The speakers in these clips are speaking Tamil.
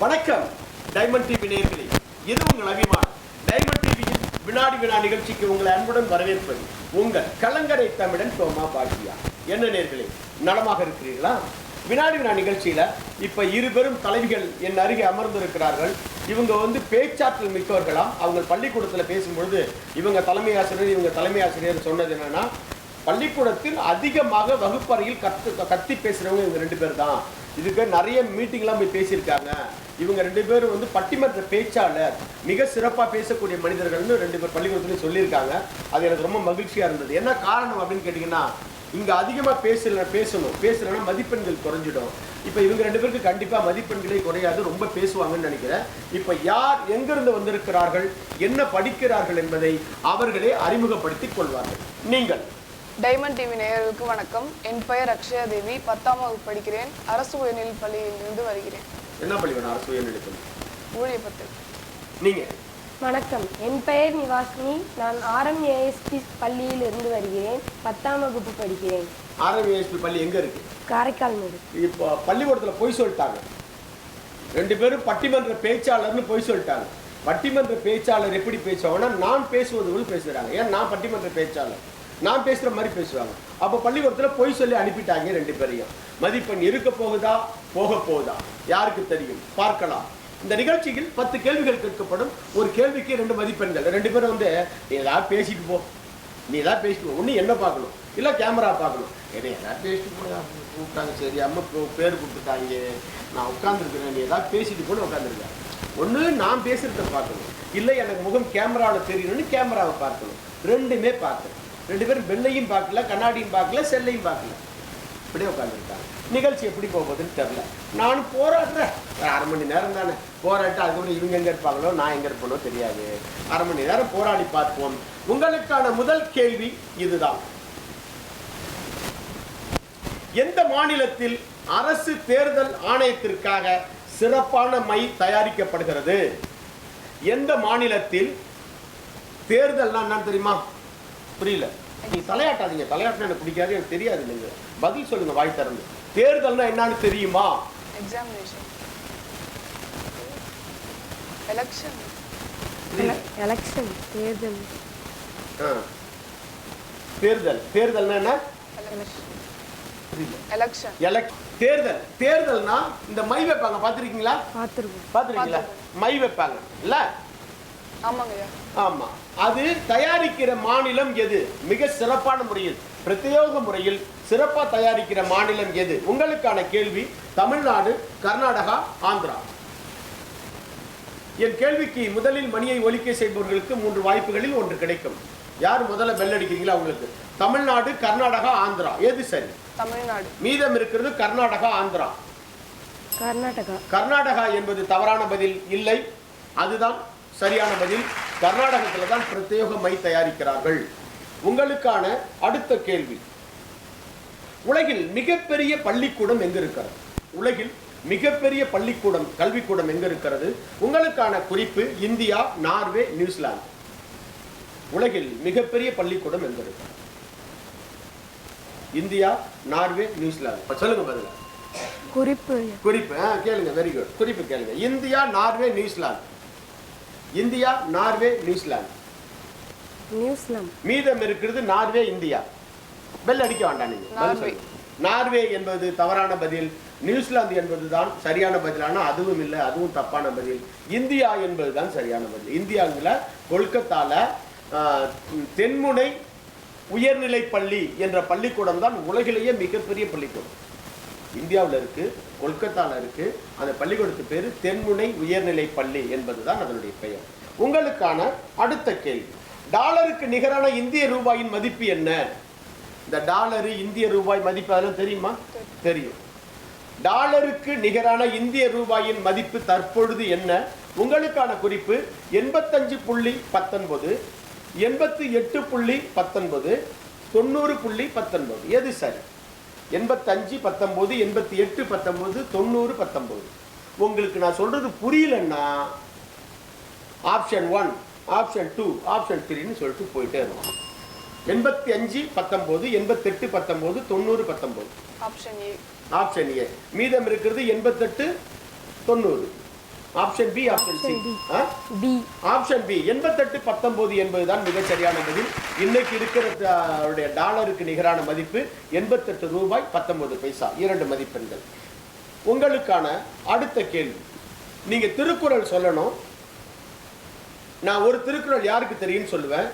வணக்கம் டைமண்ட் டிவி நேயர்களே, இது உங்கள் அபிமானம். டைமண்ட் டிவியில் வினாடி வினா நிகழ்ச்சிக்கு உங்களை அன்புடன் வரவேற்பது உங்கள் கலங்கரை தமிழன் தோமா பாக்கியா. என்ன நேயர்களே, நலமாக இருக்கிறீர்களா? வினாடி வினா நிகழ்ச்சியில இப்ப இருபெரும் தலைவிகள் என் அருகே அமர்ந்திருக்கிறார்கள். இவங்க பேச்சாற்றல் மிக்கவர்களாம். அவங்க பள்ளிக்கூடத்தில் பேசும்பொழுது இவங்க தலைமை ஆசிரியர் சொன்னது என்னன்னா, பள்ளிக்கூடத்தில் அதிகமாக வகுப்பறையில் கத்தி பேசுறவங்க இவங்க 2 பேர் தான். இதுக்கு நிறைய மீட்டிங்லாம் போய் பேசியிருக்காங்க. இவங்க 2 பேரும் பட்டிமன்ற பேச்சாளர், மிக சிறப்பாக பேசக்கூடிய மனிதர்கள்னு 2 பேர் பள்ளிக்கூடத்துலையும் சொல்லியிருக்காங்க. அது எனக்கு ரொம்ப மகிழ்ச்சியாக இருந்தது. என்ன காரணம் அப்படின்னு கேட்டிங்கன்னா, இங்கே அதிகமாக பேசலைன்னா மதிப்பெண்கள் குறைஞ்சிடும். இப்போ இவங்க 2 பேருக்கு கண்டிப்பாக மதிப்பெண்களே குறையாது, ரொம்ப பேசுவாங்கன்னு நினைக்கிறேன். இப்போ யார் எங்கிருந்து வந்திருக்கிறார்கள், என்ன படிக்கிறார்கள் என்பதை அவர்களே அறிமுகப்படுத்திக் கொள்வார்கள். நீங்கள் டைமண்ட் டிவி நேயர்களுக்கு வணக்கம். என் பெயர் அக்ஷயா தேவி, 10ஆம் வகுப்பு படிக்கிறேன். அரசு உயர்நிலைப் பள்ளியிலிருந்து வருகிறேன். என்ன பள்ளி வேணும்? அரசு உயர்நிலைப் பள்ளி. ஊழியப்பட்டு. நீங்க? வணக்கம், என் பெயர் நிவாசினி. நான் RMASP பள்ளியில் இருந்து வருகிறேன். 10ஆம் வகுப்பு படிக்கிறேன். RMASP பள்ளி எங்க இருக்கு? காரைக்கால் மேடு. இப்போ பள்ளிக்கூடத்தில் போய் சொல்லிட்டாங்க, 2 பேரும் பட்டிமன்ற பேச்சாளர்னு போய் சொல்லிட்டாங்க. பட்டிமன்ற பேச்சாளர் எப்படி பேசுவாங்கன்னா, நான் பேசுவது போல் பேசுகிறாங்க. ஏன், நான் பட்டிமன்ற பேச்சாளர், நான் பேசுகிற மாதிரி பேசுவாங்க. அப்போ பள்ளிக்கூடத்தில் போய் சொல்லி அனுப்பிட்டாங்க 2 பேரையும். மதிப்பெண் இருக்க போகுதா போக போகுதா யாருக்கு தெரியும், பார்க்கலாம். இந்த நிகழ்ச்சியில் 10 கேள்விகள் கேட்கப்படும். ஒரு கேள்விக்கு 2 மதிப்பெண்கள். 2 பேரும் நீ ஏதாவது பேசிட்டு போ, ஒன்று என்ன பார்க்கணும், இல்லை கேமரா பார்க்கணும். ஏதாவது பேசிட்டு போ கூப்பிட்டாங்க, சரி அம்மா பேர் கொடுத்துட்டாங்க, நான் உட்காந்துருக்கிறேன், நீ ஏதாவது பேசிட்டு போன்னு உட்காந்துருக்கேன். ஒன்று நான் பேசுகிறத பார்க்கணும், இல்லை எனக்கு முகம் கேமராவில் தெரியணும்னு கேமராவை பார்க்கணும். 2மே பார்க்கணும். 2 பேரும் பெல்லையும் பார்க்கல, கண்ணாடியும் பார்க்கல, செல்லையும் பார்க்கல, இப்படியே உட்காந்துருக்காங்க. நிகழ்ச்சி எப்படி போகுதுன்னு தெரில. நானும் போராடுறேன். 1/2 மணி நேரம் தானே போராட்டு, அதுக்கப்புறம் இவங்க எங்கே இருப்பாங்களோ நான் எங்கே இருப்பேனோ தெரியாது. 1/2 மணி நேரம் போராடி பார்ப்போம். உங்களுக்கான முதல் கேள்வி இதுதான். எந்த மாநிலத்தில் அரசு தேர்தல் ஆணையத்திற்காக சிறப்பான மை தயாரிக்கப்படுகிறது? எந்த மாநிலத்தில் தேர்தல்னா என்னன்னு தெரியுமா? புரியல, நீ தலையாட்டாதீங்க. தலையாட்டினா எனக்கு பிடிக்காது, எனக்கு தெரியாது. நீங்க பதில் சொல்லுங்க வாய் திறந்து. தேர்தல்னா என்னன்னு தெரியுமா? Examination, election. எலெக்ஷன், தேர்தல். தேர்தல்னா என்ன? எலெக்ஷன். தேர்தல். தேர்தல்னா இந்த மை வைப்பாங்க, பார்த்துருக்கீங்களா? பார்த்துருக்கீங்களா? மை வைப்பாங்க இல்ல? ஆமாங்கய்யா. ஆமா. அது தயாரிக்கிற மாநிலம் எது? மிக சிறப்பான முறையில், பிரத்யேக முறையில் சிறப்பா தயாரிக்கிற மாநிலம் எது? உங்களுக்கான கேள்வி தமிழ்நாடு, கர்நாடகா, ஆந்திரா. என் கேள்விக்கு முதலில் மணியை ஒலிக்க செய்பவர்களுக்கு 3 வாய்ப்புகளில் 1 கிடைக்கும். யார் முதல்ல பெல் அடிக்கிறீங்களா அவங்களுக்கு. தமிழ்நாடு, கர்நாடகா, ஆந்திரா, எது சரி? தமிழ்நாடு. மீதம் இருக்கிறது கர்நாடகா, ஆந்திரா. கர்நாடகா. கர்நாடகா என்பது தவறான பதில் இல்லை, அதுதான் சரியான பதில். கர்நாடகத்தில் தான் பிரத்யேக மை தயாரிக்கிறார்கள். உங்களுக்கான அடுத்த கேள்வி, உலகில் மிகப்பெரிய பள்ளிக்கூடம் எங்க இருக்கிறது? உலகில் மிகப்பெரிய பள்ளிக்கூடம், கல்விக்கூடம் எங்க இருக்கிறது? உங்களுக்கான குறிப்பு இந்தியா, நார்வே, நியூசிலாந்து. உலகில் மிகப்பெரிய பள்ளிக்கூடம் எங்க இருக்கு? India, Norway, New Zealand. சொல்லுங்க பதில். குறிப்பு கேளுங்க. Very good. குறிப்பு கேளுங்க. India, Norway, New Zealand. India, Norway, New Zealand. மீதம் இருக்கிறது நார்வே, இந்தியா. பெல் அடிக்க வேண்டாம் நீங்க. நார்வே என்பது தவறான பதில். நியூசிலாந்து என்பதுதான் சரியான பதிலான அதுவும் இல்லை, அதுவும் தப்பான பதில். இந்தியா என்பதுதான் சரியான பதில். இந்தியாவில் கொல்கத்தால தென்முனை உயர்நிலை பள்ளி என்ற பள்ளிக்கூடம் தான் உலகிலேயே மிகப்பெரிய பள்ளிக்கூடம். இந்தியாவில் இருக்கு, கொல்கத்தாவில் இருக்கு. அந்த பள்ளிக்கூடத்து பேரு தென்முனை உயர்நிலை பள்ளி என்பதுதான் அதனுடைய பெயர். உங்களுக்கான அடுத்த கேள்வி, டாலருக்கு நிகரான இந்திய ரூபாயின் மதிப்பு என்ன? இந்த டாலரு, இந்திய ரூபாய் மதிப்பு அதெல்லாம் தெரியுமா? தெரியும். டாலருக்கு நிகரான இந்திய ரூபாயின் மதிப்பு தற்பொழுது என்ன? உங்களுக்கான குறிப்பு 85.19, 88.19, 90.19. எது சரி? 85, 19, 88, 19, 90, 19. உங்களுக்கு நான் சொல்றது புரியலன்னா ஆப்ஷன் 1, ஆப்ஷன் 2, ஆப்ஷன் 3ன்னு சொல்லிட்டு போயிட்டே இருக்கும். 85, 19, 88, 19, 90, 19. Option A. Option A. மீதம் இருக்கிறது 88, 90. Option B, option C? B. Option B 88 19 என்பதுதான் மிகச் சரியான பதில். இன்னைக்கு இருக்கிற டாலருக்கு நிகரான மதிப்பு 88 ரூபாய் 19 பைசா. 2 மதிப்பெண்கள். உங்களுக்கான அடுத்த கேள்வி, நீங்க திருக்குறள் சொல்லணும். நான் ஒரு திருக்குறள் யாருக்கு தெரியும்னு சொல்லுவேன்,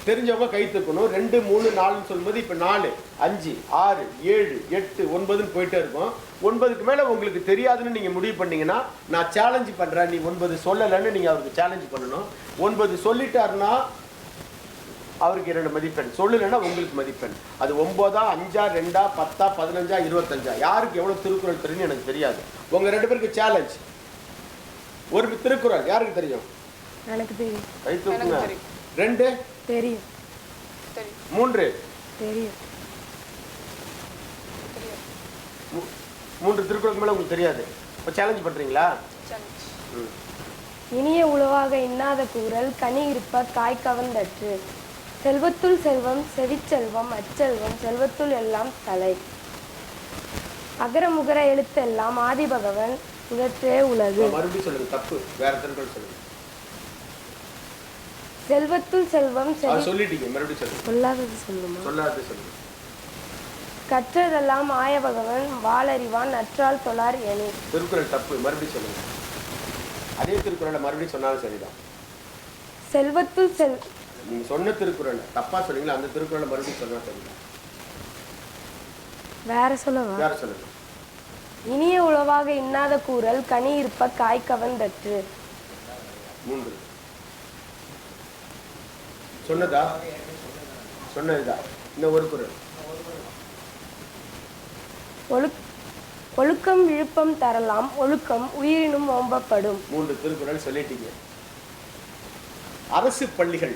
தெரிஞ்சவங்க கை தூக்கணும். 2 3 4 சொல்லும்போது இப்போ 4 5 6 7 8 9ன்னு போயிட்டே இருக்கும். 9க்கு மேலே உங்களுக்கு தெரியாதுன்னு நீங்கள் முடிவு பண்ணீங்கன்னா நான் சேலஞ்சு பண்ணுறேன், நீ 9 சொல்லலைன்னு நீங்கள் அவருக்கு சேலஞ்சு பண்ணணும். 9 சொல்லிட்டாருன்னா அவருக்கு 2 மதிப்பெண், சொல்லலைன்னா உங்களுக்கு மதிப்பெண். அது 9 5 2 10 15 25 யாருக்கு எவ்வளோ திருக்குறள் தெரியும்னு எனக்கு தெரியாது. உங்கள் 2 பேருக்கு சேலஞ்ச். ஒரு திருக்குறள் யாருக்கு தெரியும்? எனக்கு தெரியும். கை தூக்குங்க. 2 தெரியும். 3 தெரியும். 3 திருக்குறளுக்கு மேலே உங்களுக்கு தெரியாது. இப்போ சேலஞ்ச் பண்ணுறீங்களா? இனிய உளவாக இன்னாத கூறல் கனி இருப்ப காய் கவர்ந்தற்று. செல்வத்துள் செல்வம் செவிச்செல்வம் அச்செல்வம் செல்வத்துள் எல்லாம் தலை. அகர முகர எழுத்தெல்லாம் ஆதி பகவன் முதற்றே உலகு. மறுபடியும் சொல்லுங்க, தப்பு. வேற திருக்குறள் சொல்லுங்க. செல்வத்துள் செல்வம் சொல்லிட்டீங்க, மறுபடியும் சொல்லுங்க. சொல்லாதது சொல்லுமா? சொல்லாதது சொல்லுங்க. கற்றதெல்லாம் ஆய பகவன் வாளறிவான் நற்றால் தொழார் எனி. திருக்குறள் தப்பு, மறுபடியும் சொல்லுங்க. அதே திருக்குறளை மறுபடியும் சொன்னாலும் சரிதான். செல்வத்துள் நீங்க சொன்ன திருக்குறள் தப்பா சொன்னீங்களா, அந்த திருக்குறளை மறுபடியும் சொன்னா சரிதான். வேற சொல்லவா? வேற சொல்லுங்க. இனிய உளவாக இன்னாத கூறல் கனி இருப்ப காய் கவர்ந்தற்று. 3 சொன்னதா? சொன்னதுதா? இன்னும் ஒரு குறள். ஒழுக்கம் விழுப்பம் தரலாம் ஒழுக்கம் உயிரினும் ஓம்பப்படும். 3 திருக்குறள் சொல்லிட்டீங்க. அரசு பள்ளிகள்,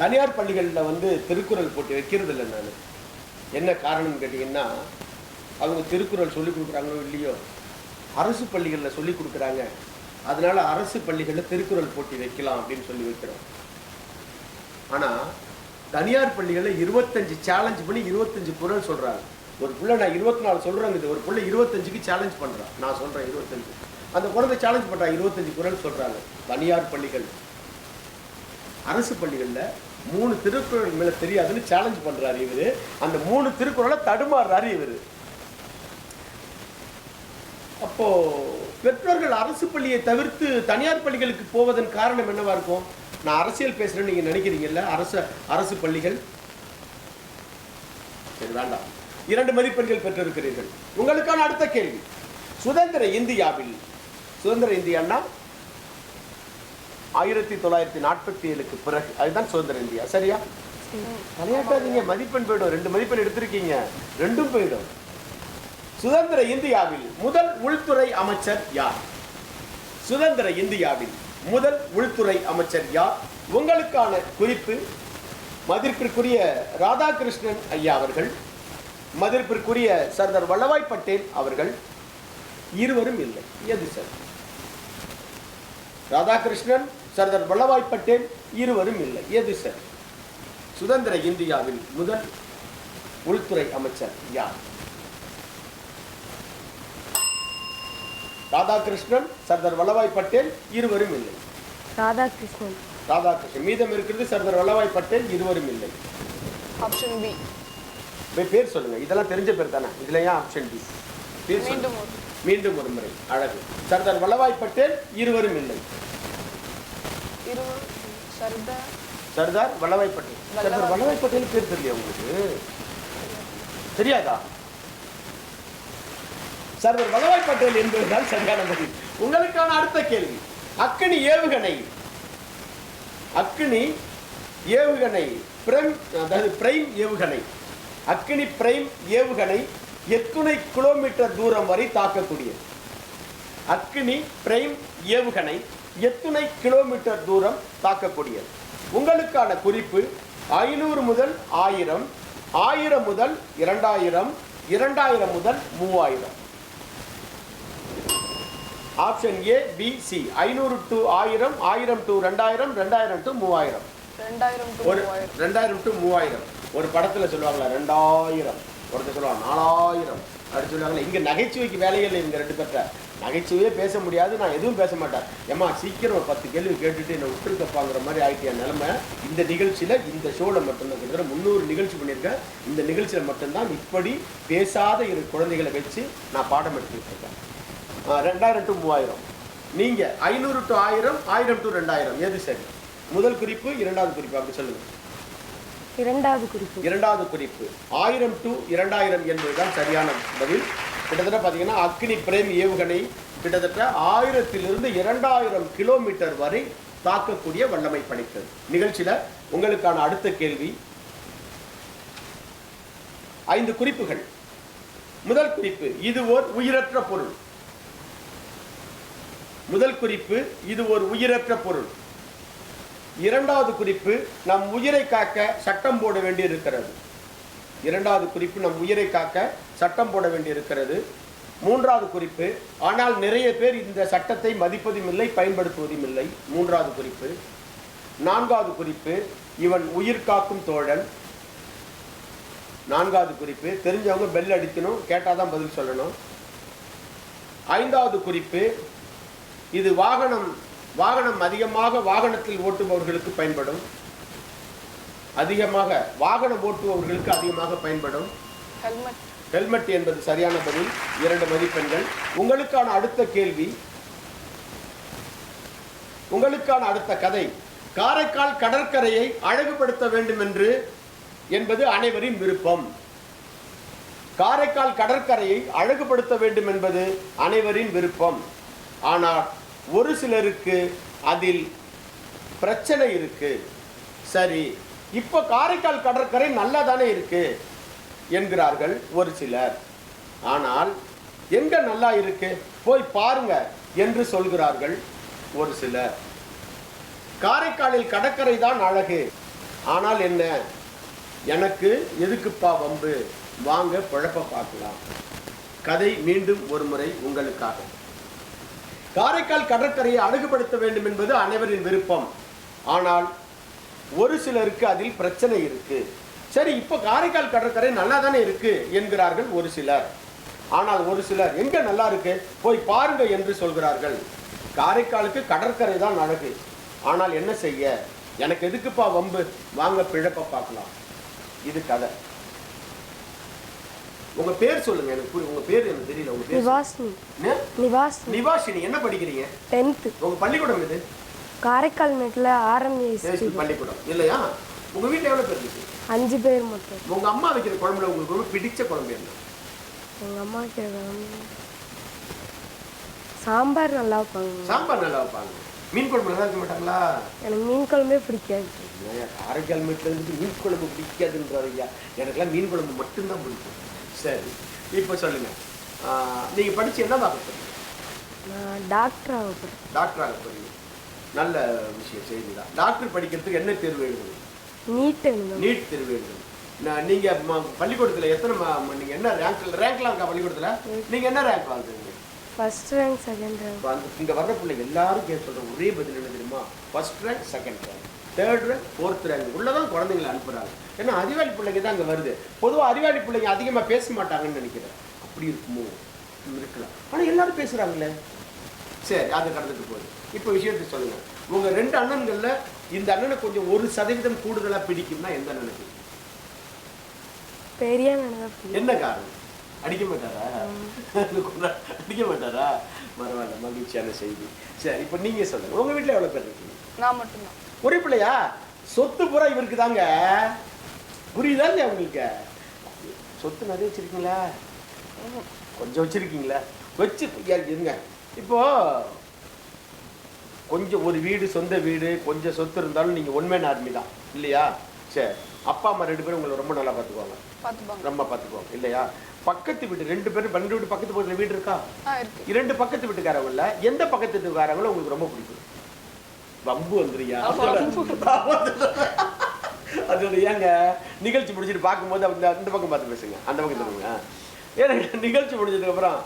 தனியார் பள்ளிகளில் வந்து திருக்குறள் போட்டு வைக்கிறது இல்லை. நான் என்ன காரணம்னு கேட்டிங்கன்னா, அவங்க திருக்குறள் சொல்லிக் கொடுக்குறாங்களோ இல்லையோ, அரசு பள்ளிகளில் சொல்லிக் கொடுக்குறாங்க. அதனால அரசு பள்ளிகளில் திருக்குறள் போட்டி வைக்கலாம் அப்படின்னு சொல்லி வைக்கிறோம். ஆனால் தனியார் பள்ளிகளில் 25 சேலஞ்ச் பண்ணி 25 குறள் சொல்கிறாங்க. ஒரு பிள்ளை நான் 24 சொல்கிறேங்குது, ஒரு பிள்ளை 25க்கு சேலஞ்ச் பண்ணுறான். நான் சொல்கிறேன் 25, அந்த குழந்தை சேலஞ்ச் பண்ணுறான், 25 குறள் சொல்கிறாங்க. தனியார் பள்ளிகள். அரசு பள்ளிகளில் 3 திருக்குறள் மேலே தெரியாதுன்னு சேலஞ்ச் பண்ணுறாரு இவர். அந்த 3 திருக்குறளை தடுமாறுறாரு இவர். அப்போ பெற்றோர்கள் அரசு பள்ளியை தவிர்த்து தனியார் பள்ளிகளுக்கு போவதன் காரணம் என்னவா இருக்கும்? நான் அரசியல் பேசுறேன்னு நீங்க நினைக்கிறீங்கல்ல, அரசு பள்ளிகள். சரி, வேண்டாம். 2 மதிப்பெண்கள் பெற்றிருக்கிறீர்கள். உங்களுக்கான அடுத்த கேள்வி, சுதந்திர இந்தியாவில், சுதந்திர இந்தியான்னா 1947க்கு பிறகு, அதுதான் சுதந்திர இந்தியா. சரியா? விளையாட்டாதீங்க, மதிப்பெண் போயிடும். 2 மதிப்பெண் எடுத்திருக்கீங்க, 2ம் போயிடும். சுதந்திர இந்தியாவில் முதல் உள்துறை அமைச்சர் யார்? சுதந்திர இந்தியாவில் முதல் உள்துறை அமைச்சர் யார்? உங்களுக்கான குறிப்பு, மதிப்பிற்குரிய ராதாகிருஷ்ணன் ஐயா அவர்கள், மதிப்பிற்குரிய சர்தார் வல்லபாய் பட்டேல் அவர்கள். இருவரும் இல்லை. எது சார்? ராதாகிருஷ்ணன், சர்தார் வல்லபாய் பட்டேல், இருவரும் இல்லை. எது சார்? சுதந்திர இந்தியாவில் முதல் உள்துறை அமைச்சர் யார்? ராதாகிருஷ்ணன், சர்தார் வல்லபாய் பட்டேல், இருவரும் இல்லை. ராதாகிருஷ்ணன். ராதாகிருஷ்ணன். மீதம் இருக்கிறது சர்தார் வல்லபாய் பட்டேல், இருவரும் இல்லை. Option B. பேர் சொல்லுங்க, இதெல்லாம் தெரிஞ்ச பேர் தானே. இதுல ஏன் ஆப்ஷன் பி? பேர் மீண்டும் ஒரு முறை. அழகு. சர்தார் வல்லபாய் பட்டேல், இருவரும் இல்லை. சர்தார் வல்லபாய் பட்டேல். சர்தார் வல்லபாய் பட்டேல் பேர் தெரியல உங்களுக்கு? தெரியாதா? சர்தார் வல்லபாய் பட்டேல் என்பதுதான் சரியான பதில். உங்களுக்கான அடுத்த கேள்வி, அக்கினி ஏவுகணை, அக்கினி ஏவுகணை பிரைம் ஏவுகணை, அக்கினி பிரைம் ஏவுகணை எத்தனை கிலோமீட்டர் தூரம் வரை தாக்கக்கூடியது? அக்கினி பிரைம் ஏவுகணை எத்தனை கிலோமீட்டர் தூரம் தாக்கக்கூடியது? உங்களுக்கான குறிப்பு, 500 முதல் 1000, 1000 முதல் 2000, 2000 முதல் 3000. Option A, B, C. 500 to 1000, 1000 to 2000, 2000 to 3000. 2000 to 3000. ஒரு படத்துல சொல்லுவாங்களா 2000, ஒருத்தர் சொல்லுவாங்க 4000, அப்படி சொல்லுவாங்களே. இங்கே நகைச்சுவைக்கு வேலைகள் இவங்க ரெண்டு பேர்ட்ட. நகைச்சுவையே பேச முடியாது, நான் எதுவும் பேச மாட்டேன். ஏம்மா சீக்கிரம் ஒரு 10 கேள்வி கேட்டுட்டு என்னை விட்டுருக்கப்பாங்கிற மாதிரி ஆகிட்டு என் நிலைமை. இந்த நிகழ்ச்சியில், இந்த ஷோவில் மட்டும்தான் கிட்டத்தட்ட 300 நிகழ்ச்சி பண்ணியிருக்கேன். இந்த நிகழ்ச்சியில் மட்டும்தான் இப்படி பேசாத இரு குழந்தைகளை வச்சு நான் பாடம் எடுத்துக்கிட்டு இருக்கேன். 2000 to 3000, நீங்கள் 500 to 1000, 1000 to 2000, எது சரி? முதல் குறிப்பு, இரண்டாவது குறிப்பு, அப்படி சொல்லுங்கள். இரண்டாவது குறிப்பு. இரண்டாவது குறிப்பு 1000 to 2000 என்பதுதான் சரியான பதில். கிட்டத்தட்ட பார்த்தீங்கன்னா அக்னி பிரேம் ஏவுகணை கிட்டத்தட்ட 1000 to 2000 கிலோமீட்டர் வரை தாக்கக்கூடிய வல்லமை படைத்தது. நிகழ்ச்சியில் உங்களுக்கான அடுத்த கேள்வி 5 குறிப்புகள். முதல் குறிப்பு, இது ஓர் உயிரற்ற பொருள். முதல் குறிப்பு, இது ஒரு உயிரற்ற பொருள். இரண்டாவது குறிப்பு, நம் உயிரை காக்க சட்டம் போட வேண்டி இருக்கிறது. இரண்டாவது குறிப்பு, நம் உயிரை காக்க சட்டம் போட வேண்டி இருக்கிறது. மூன்றாவது குறிப்பு, ஆனால் நிறைய பேர் இந்த சட்டத்தை மதிப்பதும் இல்லை, பயன்படுத்துவதும் இல்லை. மூன்றாவது குறிப்பு. நான்காவது குறிப்பு, இவன் உயிர் காக்கும் தோழன். நான்காவது குறிப்பு, தெரிஞ்சவங்க பெல் அடிக்கணும், கேட்டாதான் பதில் சொல்லணும். ஐந்தாவது குறிப்பு, இது வாகனம் அதிகமாக வாகனத்தில் ஓட்டுபவர்களுக்கு பயன்படும். அதிகமாக வாகனம் ஓட்டுபவர்களுக்கு அதிகமாக பயன்படும். ஹெல்மெட் என்பது சரியான பதில். 2 மதிப்பெண்கள். உங்களுக்கான அடுத்த கேள்வி, உங்களுக்கான அடுத்த கதை, காரைக்கால் கடற்கரையை அழகுபடுத்த வேண்டும் என்பது அனைவரின் விருப்பம். காரைக்கால் கடற்கரையை அழகுபடுத்த வேண்டும் என்பது அனைவரின் விருப்பம். ஆனால் ஒரு சிலருக்கு அதில் பிரச்சனை இருக்கு. சரி, இப்போ காரைக்கால் கடற்கரை நல்லா தானே இருக்கு என்கிறார்கள் ஒரு சிலர். ஆனால் எங்க நல்லா இருக்கு, போய் பாருங்க என்று சொல்கிறார்கள் ஒரு சிலர். காரைக்காலில் கடற்கரை தான் அழகு. ஆனால் என்ன, எனக்கு எதுக்குப்பா வம்பு, வாங்க பிழப்ப பார்க்கலாம். கதை மீண்டும் ஒரு முறை உங்களுக்காக. காரைக்கால் கடற்கரையை அழகுபடுத்த வேண்டும் என்பது அனைவரின் விருப்பம். ஆனால் ஒரு சிலருக்கு அதில் பிரச்சனை இருக்கு. சரி, இப்போ காரைக்கால் கடற்கரை நல்லா தானே இருக்கு என்கிறார்கள் ஒரு சிலர். ஆனால் ஒரு சிலர் எங்க நல்லா இருக்கு, போய் பாருங்க என்று சொல்கிறார்கள். காரைக்காலுக்கு கடற்கரை தான் அழகு. ஆனால் என்ன செய்ய, எனக்கு எதுக்குப்பா வம்பு, வாங்க பிழப்ப பார்க்கலாம். இது கதை. உங்க பேர் சொல்லுங்க, எனக்கு உங்க பேர் எனக்கு தெரியல. உங்க பேர் நிவாஷினி. என்ன படிக்கிறீங்க? 10th. உங்க பள்ளிக்கூடம் எது? காரைக்கால் மேட்ல ஆர்எம்ஏஎஸ் பள்ளிக்கூடம் இல்லையா? உங்க வீட்டுல எவ்வளவு பேர் இருக்கு? 5 பேர் மட்டும். உங்க அம்மா வைக்கிற குழம்புல உங்களுக்கு ரொம்ப பிடிச்ச குழம்பு என்ன? எங்க அம்மா வைக்கிற குழம்பு சாம்பார் நல்லா வைப்பாங்க. சாம்பார் நல்லா வைப்பாங்க. மீன் குழம்பு நல்லா வைக்க மாட்டாங்களா? எனக்கு மீன் குழம்பே பிடிக்காது. காரைக்கால் மேட்ல இருந்து மீன் குழம்பு பிடிக்காதுன்றாரு ஐயா. எனக்குலாம் மீன் குழம்பு மட்டும்தான் பிடிக்கும். சரி, இப்போ சொல்லுங்க, நீங்க படிச்சு என்ன பார்க்க போறீங்க? நான் டாக்டர் ஆக போறேன். டாக்டர் ஆக போறீங்க, நல்ல விஷயம், செய்திதான். டாக்டர் படிக்கிறதுக்கு என்ன தேர்வு எழுதணும்? நீட் எழுதணும். நீட் தேர்வு எழுதணும். நீங்க பள்ளிக்கூடத்துல எத்தனை நீங்க என்ன ரேங்க்லாம் இருக்கா பள்ளிக்கூடத்துல? நீங்க என்ன ரேங்க் வாங்குறீங்க? First rank, second rank. இங்க வர்ற பிள்ளைங்க எல்லாரும் சொல்ற ஒரே பதில் என்ன தெரியுமா? First rank, second rank, third rank, fourth rank உள்ளதான் குழந்தைங்களை அனுப்புறாங்க. ஏன்னா அறிவாளி பிள்ளைங்க தான் அங்கே வருது. பொதுவாக அறிவாளி பிள்ளைங்க அதிகமாக பேச மாட்டாங்கன்னு நினைக்கிறேன். அப்படி இருக்குமோ, இருக்கலாம். ஆனால் எல்லாரும் பேசுகிறாங்களே. சரி, அது கடந்துட்டு போகுது. இப்போ விஷயத்தை சொல்லுங்க. உங்கள் 2 அண்ணன்களில் இந்த அண்ணனை கொஞ்சம் 1% கூடுதலாக பிடிக்கும்னா எந்த அண்ணனுக்கு? பெரிய அண்ணன். என்ன காரணம்? அடிக்க மாட்டாரா? அடிக்க மாட்டாரா? பரவாயில்ல, மகிழ்ச்சியான செய்தி. சரி, இப்போ நீங்கள் சொல்லுங்கள், உங்கள் வீட்டில் எவ்வளோ பேர் இருக்கீங்க? நான் மட்டும்தான். ஒரே பிள்ளையா? சொத்து பூரா இவருக்கு தாங்க. புரியுதா இல்லையா உங்களுக்கு? சொத்து நிறைய வச்சிருக்கீங்களா? கொஞ்சம் வச்சிருக்கீங்களா? வச்சு இருங்க. இப்போ கொஞ்சம் ஒரு வீடு, சொந்த வீடு, கொஞ்சம் சொத்து இருந்தாலும் நீங்கள் ஒன்மேன் ஆர்மி தான் இல்லையா? சரி, அப்பா அம்மா 2 பேரும் உங்களை ரொம்ப நல்லா பார்த்துக்குவாங்க. ரொம்ப பார்த்துக்குவாங்க இல்லையா? பக்கத்து வீட்டு 2 பேரும் 2 வீட்டு பக்கத்து பக்கத்தில் வீடு இருக்கா? 2 பக்கத்து வீட்டுக்காரங்கள எந்த பக்கத்து வீட்டுக்காரங்களும் உங்களுக்கு ரொம்ப பிடிக்கும்? வம்பு வந்துருயா? அது ஏங்க, நிகழ்ச்சி முடிச்சுட்டு பார்க்கும்போது அந்த பக்கம் பார்த்து பேசுங்க, அந்த பக்கம் தருங்க. ஏன்னா நிகழ்ச்சி முடிஞ்சதுக்கு அப்புறம்,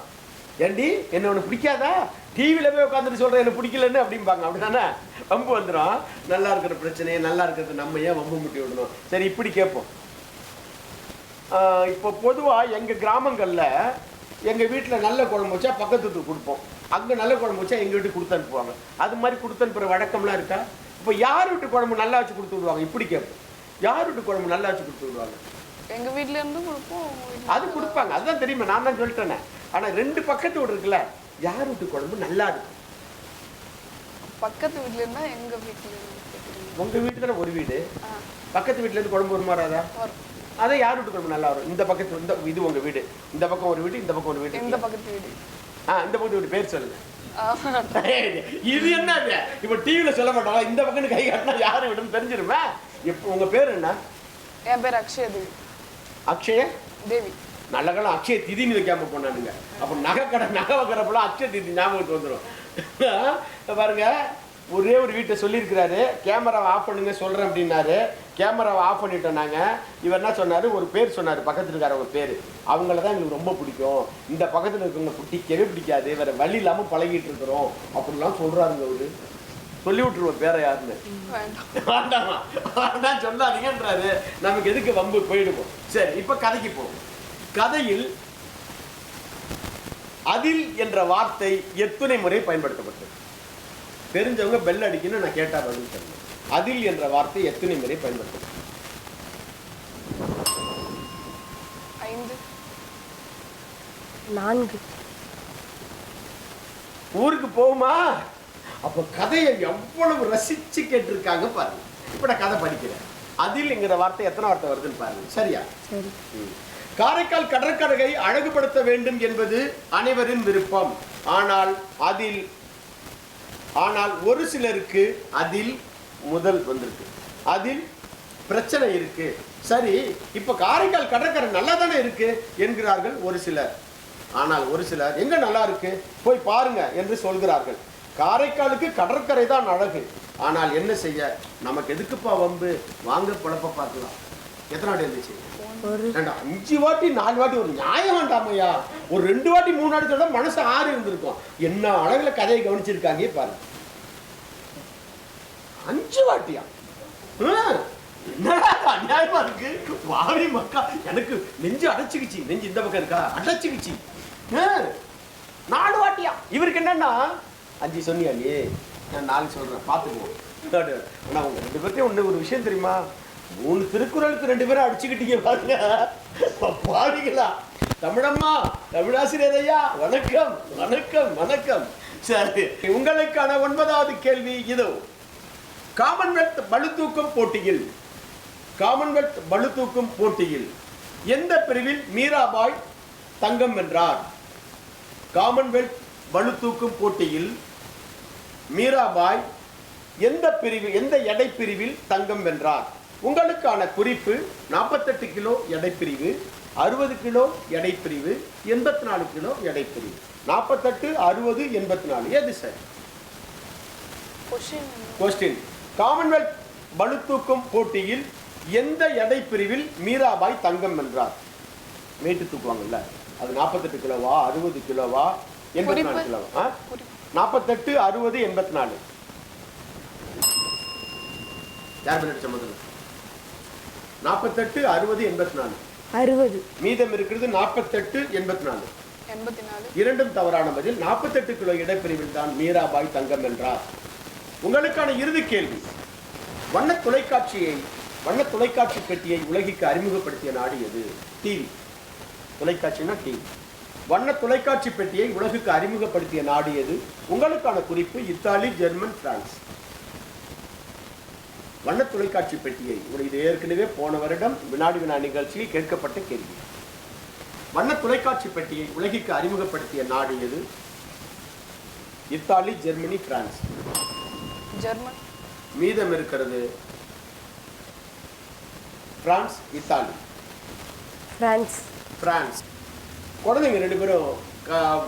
ஏண்டி என்ன ஒன்று பிடிக்காதா, டிவியில போய் உட்காந்துட்டு சொல்கிறேன் எனக்கு பிடிக்கலன்னு அப்படிம்பாங்க. அப்படிதானே? வம்பு வந்துடும். நல்லா இருக்கிற பிரச்சனையை, நல்லா இருக்கிறது நம்ம ஏன் வம்பு முட்டி விடணும்? சரி, இப்படி கேட்போம். இப்போ பொதுவாக எங்கள் கிராமங்களில் எங்கள் வீட்டில் நல்ல குழம்பு வச்சா பக்கத்து வீட்டுக்கு கொடுப்போம், அங்கே நல்ல குழம்பு வச்சா எங்கள் வீட்டுக்கு கொடுத்து அனுப்புவாங்க. அது மாதிரி கொடுத்து அனுப்புகிற வழக்கம்லாம் இருக்கா? இப்போ யார் வீட்டு குழம்பு நல்லா வச்சு கொடுத்து விடுவாங்க? இப்படி கேட்போம், யார் வீட்டு குழம்பு நல்லா வச்சு கொடுத்து விடுவாங்க? எங்க வீட்ல இருந்து கொடுப்போம். அது கொடுப்பாங்க, அதுதான் தெரியுமா, நான் தான் சொல்லிட்டேனே. ஆனால் 2 பக்கத்து வீடு இருக்குல்ல, யார் வீட்டு குழம்பு நல்லா இருக்கும்? பக்கத்து வீட்ல இருந்தா எங்க வீட்ல உங்கள் வீட்டு தானே ஒரு வீடு, பக்கத்து வீட்டிலேருந்து குழம்பு வருமாறாதா? அதை யார் வீட்டு குழம்பு நல்லா வரும்? இந்த பக்கத்து, இந்த இது உங்கள் வீடு, இந்த பக்கம் ஒரு வீடு, இந்த பக்கம் ஒரு வீடு. இந்த பக்கத்து வீடு. இந்த பக்கத்து வீடு பேர் சொல்லுங்க. இது என்ன இப்ப டிவில சொல்ல மாட்டாங்க, இந்த பக்கம் கை காட்டினா யாரு விடும் தெரிஞ்சிருமே. இப்போ உங்க பேர் என்ன? என் பேர் அக்ஷய தேவி. அக்ஷய தேவி. நல்ல காலம் அக்ஷய திதின்னு வைக்காம போனானுங்க. அப்ப நகை வைக்கிறப்பெல்லாம் அக்ஷய திதி ஞாபகத்துக்கு வந்துடும். பாருங்க, ஒரே ஒரு வீட்டை சொல்லியிருக்கிறாரு, கேமராவை ஆஃப் பண்ணுங்க சொல்றேன் அப்படின்னாரு. கேமராவை ஆஃப் பண்ணிட்டோம் நாங்கள். இவர் என்ன சொன்னார், ஒரு பேர் சொன்னார், பக்கத்தில் இருக்கிறவங்க பேர். அவங்கள தான் எங்களுக்கு ரொம்ப பிடிக்கும், இந்த பக்கத்தில் இருக்கிறவங்க பிடிக்கவே பிடிக்காது, வேற வழி இல்லாமல் பழகிட்டு இருக்கிறோம் அப்படிலாம் சொல்கிறாருங்க. அவரு சொல்லி விட்டுருவோம் பேரை யாருன்னு. வேண்டாமா வேண்டாம் சொல்லாதீங்கன்றாரு. நமக்கு எதுக்கு வம்பு, போயிடுவோம். சரி, இப்போ கதைக்கு போவோம். கதையில் அதில் என்ற வார்த்தை எத்தனை முறை பயன்படுத்தப்பட்டது? தெரிஞ்சவங்க பெல் அடிக்கணும், நான் கேட்டா பதில் சொல்லணும். அதில் என்ற வார்த்தை எத்தனை முறை பயன்படுத்தப்பட்டது? 5. 4. ஊருக்கு போகுமா? அப்ப கதையை எவ்வளவு ரசிச்சு கேட்டிருக்காங்க பாருங்க. இப்ப நான் கதை படிக்கிறேன். அதில் என்கிற வார்த்தை எத்தனை வார்த்தை வருதுன்னு பாருங்க. சரியா? சரி. காரைக்கால் கடற்கரையை அழகுபடுத்த வேண்டும் என்பது அனைவரின் விருப்பம். ஆனால் ஒரு சிலருக்கு அதில் முதல் வந்திருக்கு, அதில் பிரச்சனை இருக்கு. சரி, இப்ப காரைக்கால் கடற்கரை நல்லா தானே இருக்கு என்கிறார்கள் ஒரு சிலர். ஆனால் ஒரு சிலர் எங்க நல்லா இருக்கு போய் பாருங்க என்று சொல்கிறார்கள். காரைக்காலுக்கு கடற்கரை தான் அழகு. ஆனால் என்ன செய்ய, நமக்கு எதுக்குப்பா வம்பு, வாங்க பொழப்ப பார்க்கலாம். எத்தனை வாட்டி இருந்துச்சு? 5 வாட்டி 4 வாட்டி. ஒரு நியாயம் வேண்டாமையா? ஒரு 2 வாட்டி 3 வாட்டி சொல்ல மனசு ஆறு இருந்திருக்கும். என்ன அழகுல கதையை கவனிச்சிருக்காங்க பாருங்க. 5 வாட்டியா? என்னடா அநியாயமா இருக்கு. வாவி மக்கா, எனக்கு நெஞ்சு அடைச்சிக்கிச்சு. நெஞ்சு இந்த பக்கம் இருக்கா, அடைச்சிக்கிச்சு. 4 வாட்டியா? இவருக்கு என்னன்னா 5 சொன்னியா நீ, நான் 4 சொல்றேன் பார்த்துக்குவோம். ஆனா உங்க 2 பேர்த்தையும் ஒரு விஷயம் தெரியுமா, 3 திருக்குறளுக்கு 2 பேரும் அடிச்சுக்கிட்டீங்க பாருங்க. பாருங்களா தமிழம்மா, தமிழாசிரியர் ஐயா, வணக்கம் வணக்கம் வணக்கம். சரி, உங்களுக்கான 9வது கேள்வி இதோ. காமன்வெல்த் பளுதூக்கும் போட்டியில் எந்த பிரிவில் மீராபாய் தங்கம் வென்றார்? காமன்வெல்த் பளுதூக்கும் போட்டியில் மீராபாய் எந்த எடை பிரிவில் தங்கம் வென்றார்? உங்களுக்கான குறிப்பு 48 கிலோ எடைப்பிரிவு, 60 கிலோ எடைப்பிரிவு, 84 கிலோ எடைப்பிரிவு. 48, 60, 84 எது சரி? கொஸ்டின், காமன்வெல்த் பளுதூக்கும் போட்டியில் எந்த எடைப்பிரிவில் மீராபாய் தங்கம் வென்றார்? வெயிட்டு தூக்குவாங்கல்ல, அது 48 கிலோவா, 60 கிலோவா, 84 கிலோவா? 48, 60, 84. யார் பண்ணிடுச்ச முதல்ல? 48, 60, 84. 60. மீதம் இருக்கிறது 48, 84. 84. இரண்டும் தவறான பதில். 48 கிலோ இடைப்பிரிவில் தான் மீராபாய் தங்கம் வென்றார். உங்களுக்கான இறுதி கேள்வி. வண்ண தொலைக்காட்சி பெட்டியை உலகிற்கு அறிமுகப்படுத்திய நாடு எது? டிவி. தொலைக்காட்சினா டிவி. வண்ண தொலைக்காட்சி பெட்டியை உலகுக்கு அறிமுகப்படுத்திய நாடு எது? உங்களுக்கான குறிப்பு இத்தாலி, ஜெர்மன், பிரான்ஸ். வண்ண தொலைக்காட்சி பெட்டியை, இது ஏற்கனவே போன வருடம் வினாடி வினா நிகழ்ச்சியில் கேட்கப்பட்ட கேள்வி. வண்ண தொலைக்காட்சி பெட்டியை உலகிற்கு அறிமுகப்படுத்திய நாடு எது? Italy, Germany, France. ஜெர்மன். மீதம் இருக்கிறது பிரான்ஸ், இத்தாலி. பிரான்ஸ். குழந்தைங்க 2 பேரும்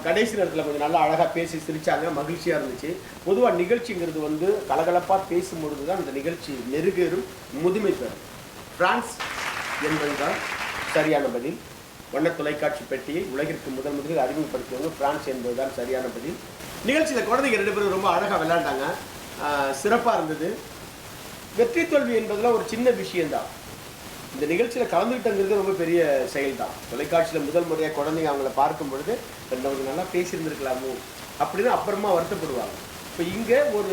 கடைசி நேரத்தில் கொஞ்சம் நல்லா அழகாக பேசி சிரிச்சாங்க, மகிழ்ச்சியாக இருந்துச்சு. பொதுவாக நிகழ்ச்சிங்கிறது கலகலப்பாக பேசும்பொழுது தான் இந்த நிகழ்ச்சி நெருகேறும், முதுமை பெறும். பிரான்ஸ் என்பதுதான் சரியான பதில். வண்ண தொலைக்காட்சி பெட்டியை உலகிற்கு முதலில் அறிமுகப்படுத்தியவங்க பிரான்ஸ் என்பதுதான் சரியான பதில். நிகழ்ச்சியில் குழந்தைங்க 2 பேரும் ரொம்ப அழகாக விளையாண்டாங்க, சிறப்பாக இருந்தது. வெற்றி தோல்வி என்பதில் ஒரு சின்ன விஷயம்தான். இந்த நிகழ்ச்சியில் கலந்துக்கிட்டங்கிறது ரொம்ப பெரிய செயல் தான். தொலைக்காட்சியில் முதல் முறையாக குழந்தைங்க அவங்கள பார்க்கும் பொழுது கொஞ்சம் நல்லா பேசியிருந்துருக்கலாமோ அப்படின்னு அப்புறமா வருத்தப்படுவாங்க. இப்போ இங்கே ஒரு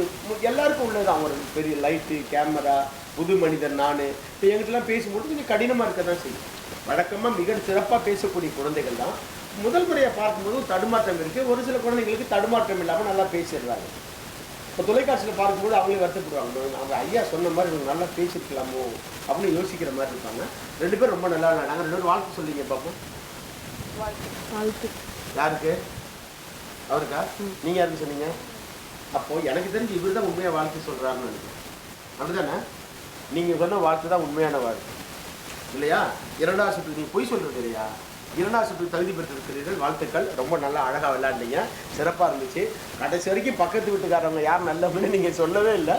எல்லாருக்கும் உள்ளதான் ஒரு பெரிய லைட்டு, கேமரா, புது மனிதன் நான் இப்போ எங்கிட்டலாம் பேசும்போது கொஞ்சம் கடினமாக இருக்க தான் செய்யும். வழக்கமாக மிக சிறப்பாக பேசக்கூடிய குழந்தைகள் தான் முதல் முறையாக பார்க்கும்போது தடுமாற்றம் இருக்குது. ஒரு சில குழந்தைங்களுக்கு தடுமாற்றம் இல்லாமல் நல்லா பேசிடுறாங்க. இப்போ தொலைக்காட்சியில் பார்க்கும்போது அவங்களே வருத்தப்படுவாங்க, அவங்க ஐயா சொன்ன மாதிரி இவங்க நல்லா பேசியிருக்கலாமோ அப்படின்னு யோசிக்கிற மாதிரி இருப்பாங்க. 2 பேரும் ரொம்ப நல்லா நாங்கள் 2 பேரும் வாழ்த்து சொல்லிங்க பார்ப்போம். வாழ்த்து. யாருக்கு? அவருக்கா? நீங்கள் யாருக்கு சொன்னீங்க? அப்போது எனக்கு தெரிஞ்சு இவர் தான் உண்மையாக வாழ்த்து சொல்கிறாருன்னு நினைக்கிறேன். அப்படிதானே? நீங்கள் சொன்ன வாழ்த்து தான் உண்மையான வாழ்த்து இல்லையா? 2வது சுற்று நீங்கள் பொய் சொல்கிறது இல்லையா? 2வது சுற்று தகுதி பெற்றிருக்கிறீர்கள், வாழ்த்துக்கள். ரொம்ப நல்லா அழகாக விளையாண்டீங்க, சிறப்பாக இருந்துச்சு. கடைசி வரைக்கும் பக்கத்து வீட்டுக்காரவங்க யார் நல்லவங்கன்னு நீங்கள் சொல்லவே இல்லை.